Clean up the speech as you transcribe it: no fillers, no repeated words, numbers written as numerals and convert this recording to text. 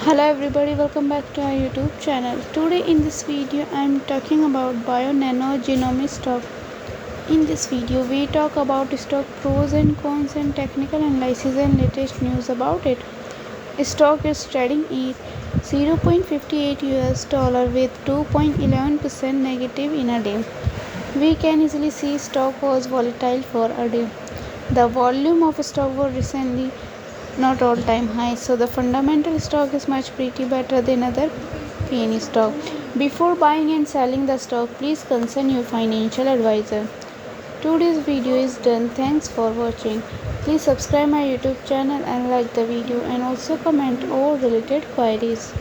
Hello everybody, welcome back to our YouTube channel. Today in this video I am talking about BioNano Genomics stock. In this video we talk about stock pros and cons and technical analysis and latest news about it. Stock is trading at 0.58 US dollar with 2.11% negative in a day. We can easily see stock was volatile for a day. The volume of stock was recently not all time high, so the fundamental stock is much pretty better than other penny stock. Before buying and selling the stock, please consult your financial advisor. Today's video is done. Thanks for watching. Please subscribe my YouTube channel and like the video and also comment all related queries.